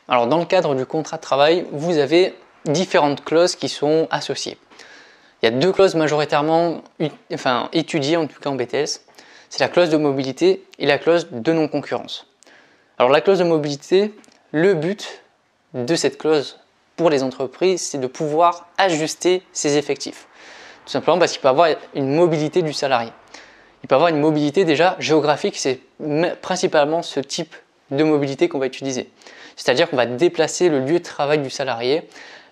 Alors dans le cadre du contrat de travail, vous avez différentes clauses qui sont associées. Il y a deux clauses majoritairement étudiées, en tout cas en BTS. C'est la clause de mobilité et la clause de non-concurrence. Alors la clause de mobilité, le but de cette clause pour les entreprises, c'est de pouvoir ajuster ses effectifs. Tout simplement parce qu'il peut avoir une mobilité du salarié. Il peut avoir une mobilité déjà géographique, c'est principalement ce type de mobilité qu'on va utiliser. C'est-à-dire qu'on va déplacer le lieu de travail du salarié.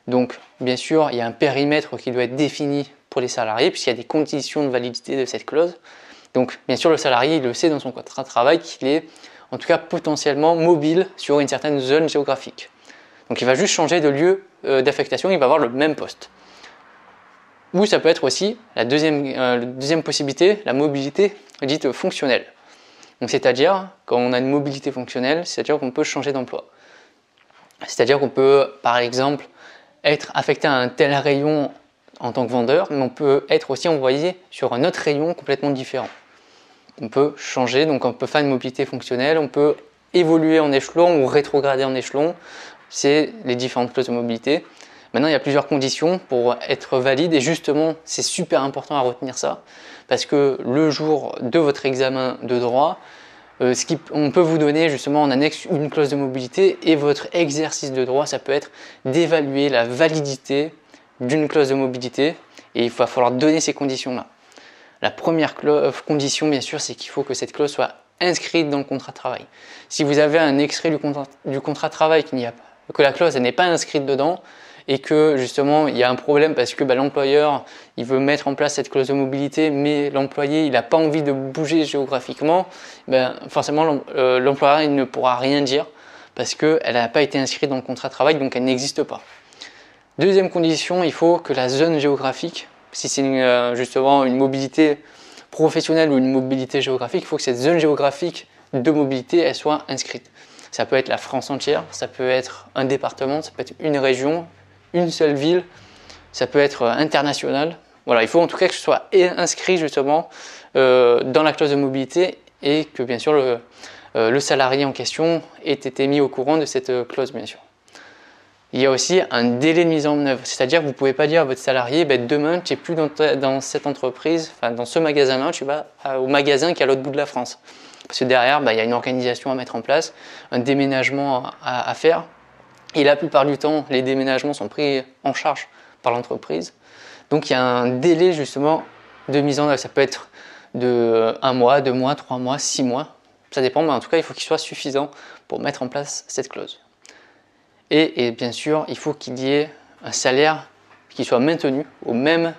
Donc bien sûr, il y a un périmètre qui doit être défini pour les salariés puisqu'il y a des conditions de validité de cette clause. Donc bien sûr, le salarié, il le sait dans son contrat de travail qu'il est en tout cas potentiellement mobile sur une certaine zone géographique. Donc il va juste changer de lieu d'affectation, il va avoir le même poste. Ou ça peut être aussi la deuxième possibilité, la mobilité dite fonctionnelle. Donc c'est-à-dire, quand on a une mobilité fonctionnelle, c'est-à-dire qu'on peut changer d'emploi. C'est-à-dire qu'on peut, par exemple, être affecté à un tel rayon en tant que vendeur, mais on peut être aussi envoyé sur un autre rayon complètement différent. On peut changer, donc on peut faire une mobilité fonctionnelle, on peut évoluer en échelon ou rétrograder en échelon. C'est les différentes clauses de mobilité. Maintenant, il y a plusieurs conditions pour être valide et justement, c'est super important à retenir ça parce que le jour de votre examen de droit, on peut vous donner justement en annexe une clause de mobilité et votre exercice de droit, ça peut être d'évaluer la validité d'une clause de mobilité et il va falloir donner ces conditions-là. La première condition, bien sûr, c'est qu'il faut que cette clause soit inscrite dans le contrat de travail. Si vous avez un extrait du contrat de travail que la clause n'est pas inscrite dedans et que justement il y a un problème parce que l'employeur il veut mettre en place cette clause de mobilité mais l'employé il n'a pas envie de bouger géographiquement, forcément l'employeur il ne pourra rien dire parce qu'elle n'a pas été inscrite dans le contrat de travail donc elle n'existe pas. Deuxième condition, il faut que la zone géographique, si c'est justement une mobilité professionnelle ou une mobilité géographique, il faut que cette zone géographique de mobilité elle soit inscrite. Ça peut être la France entière, ça peut être un département, ça peut être une région, une seule ville, ça peut être international. Voilà, il faut en tout cas que ce soit inscrit justement dans la clause de mobilité et que bien sûr le salarié en question ait été mis au courant de cette clause bien sûr. Il y a aussi un délai de mise en œuvre, c'est-à-dire que vous ne pouvez pas dire à votre salarié demain tu n'es plus dans cette entreprise, dans ce magasin-là, tu vas au magasin qui est à l'autre bout de la France. Parce que derrière, il y a une organisation à mettre en place, un déménagement à faire. Et la plupart du temps, les déménagements sont pris en charge par l'entreprise. Donc il y a un délai justement de mise en œuvre. Ça peut être de 1 mois, 2 mois, 3 mois, 6 mois. Ça dépend, mais en tout cas, il faut qu'il soit suffisant pour mettre en place cette clause. Et bien sûr, il faut qu'il y ait un salaire qui soit maintenu au même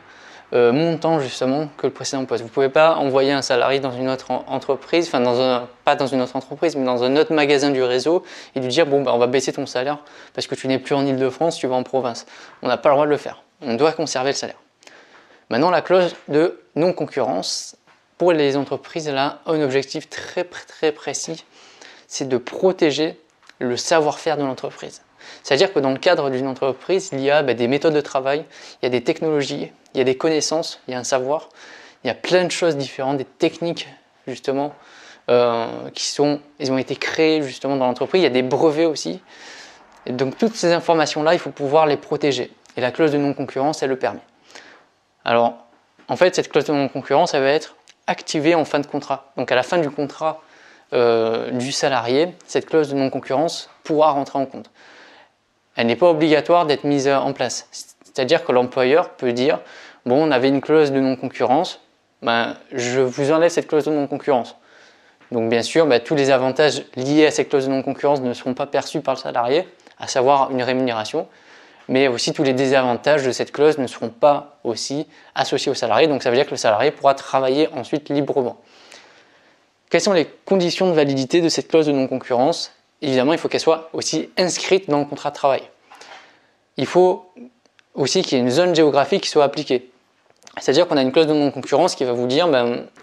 montant justement que le précédent poste. Vous ne pouvez pas envoyer un salarié dans une autre entreprise, pas dans une autre entreprise, mais dans un autre magasin du réseau et lui dire on va baisser ton salaire parce que tu n'es plus en Ile-de-France, tu vas en province. On n'a pas le droit de le faire. On doit conserver le salaire. Maintenant, la clause de non-concurrence, pour les entreprises, elle a un objectif très précis, c'est de protéger le savoir-faire de l'entreprise. C'est-à-dire que dans le cadre d'une entreprise, il y a des méthodes de travail, il y a des technologies, il y a des connaissances, il y a un savoir, il y a plein de choses différentes, des techniques justement ils ont été créées justement dans l'entreprise, il y a des brevets aussi. Et donc toutes ces informations-là, il faut pouvoir les protéger. Et la clause de non-concurrence, elle le permet. Alors, en fait, cette clause de non-concurrence, elle va être activée en fin de contrat. Donc à la fin du contrat du salarié, cette clause de non-concurrence pourra rentrer en compte. Elle n'est pas obligatoire d'être mise en place. C'est-à-dire que l'employeur peut dire on avait une clause de non-concurrence, je vous enlève cette clause de non-concurrence. Donc bien sûr, tous les avantages liés à cette clause de non-concurrence ne seront pas perçus par le salarié, à savoir une rémunération, mais aussi tous les désavantages de cette clause ne seront pas aussi associés au salarié, donc ça veut dire que le salarié pourra travailler ensuite librement. Quelles sont les conditions de validité de cette clause de non-concurrence? Évidemment, il faut qu'elle soit aussi inscrite dans le contrat de travail. Il faut aussi qu'il y ait une zone géographique qui soit appliquée. C'est-à-dire qu'on a une clause de non-concurrence qui va vous dire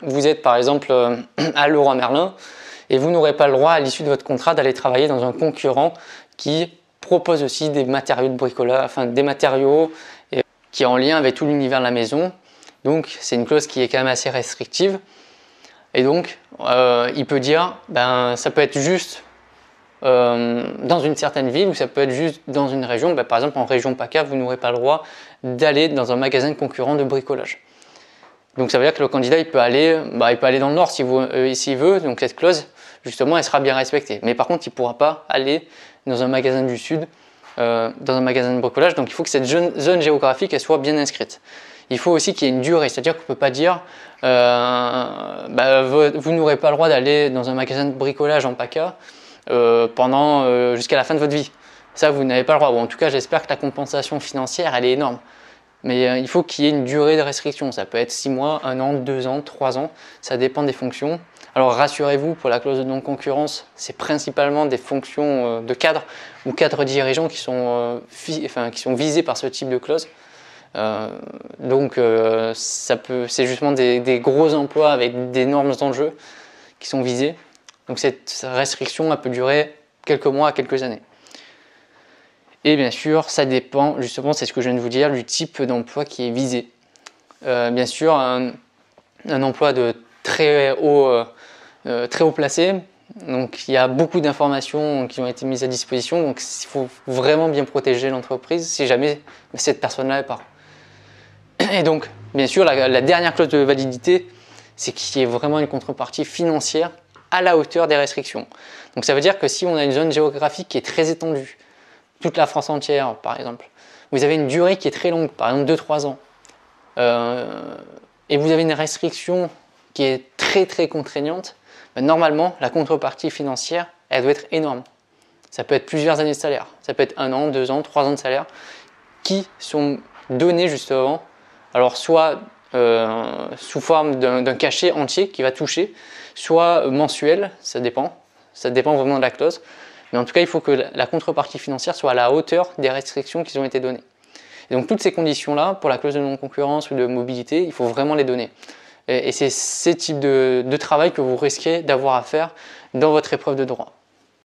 vous êtes par exemple à Leroy Merlin et vous n'aurez pas le droit à l'issue de votre contrat d'aller travailler dans un concurrent qui propose aussi des matériaux de bricolage, des matériaux qui est en lien avec tout l'univers de la maison. Donc c'est une clause qui est quand même assez restrictive. Et donc il peut dire ça peut être juste dans une certaine ville, ou ça peut être juste dans une région. Par exemple, en région PACA, vous n'aurez pas le droit d'aller dans un magasin concurrent de bricolage. Donc ça veut dire que le candidat il peut aller dans le nord s'il veut, donc cette clause justement elle sera bien respectée. Mais par contre il ne pourra pas aller dans un magasin du sud, dans un magasin de bricolage, donc il faut que cette zone géographique elle soit bien inscrite. Il faut aussi qu'il y ait une durée, c'est-à-dire qu'on ne peut pas dire vous n'aurez pas le droit d'aller dans un magasin de bricolage en PACA jusqu'à la fin de votre vie. Ça vous n'avez pas le droit. Bon, en tout cas j'espère que la compensation financière elle est énorme. Mais il faut qu'il y ait une durée de restriction. Ça peut être 6 mois, 1 an, 2 ans, 3 ans. Ça dépend des fonctions. Alors rassurez-vous, pour la clause de non-concurrence, c'est principalement des fonctions de cadre ou cadres dirigeants qui sont visés par ce type de clause. C'est justement des gros emplois avec d'énormes enjeux qui sont visés. Donc cette restriction elle peut durer quelques mois à quelques années. Et bien sûr, ça dépend, justement, c'est ce que je viens de vous dire, du type d'emploi qui est visé. Bien sûr, un emploi de très haut placé, donc il y a beaucoup d'informations qui ont été mises à disposition, donc il faut vraiment bien protéger l'entreprise si jamais cette personne-là part. Et donc, bien sûr, la dernière clause de validité, c'est qu'il y ait vraiment une contrepartie financière à la hauteur des restrictions. Donc ça veut dire que si on a une zone géographique qui est très étendue, toute la France entière par exemple, vous avez une durée qui est très longue, par exemple 2-3 ans, et vous avez une restriction qui est très très contraignante, normalement la contrepartie financière elle doit être énorme. Ça peut être plusieurs années de salaire, ça peut être 1 an, 2 ans, 3 ans de salaire qui sont donnés justement, alors soit sous forme d'un cachet entier qui va toucher, soit mensuel, ça dépend vraiment de la clause. Mais en tout cas, il faut que la contrepartie financière soit à la hauteur des restrictions qui ont été données. Et donc toutes ces conditions-là, pour la clause de non-concurrence ou de mobilité, il faut vraiment les donner. Et c'est ces types de travail que vous risquez d'avoir à faire dans votre épreuve de droit.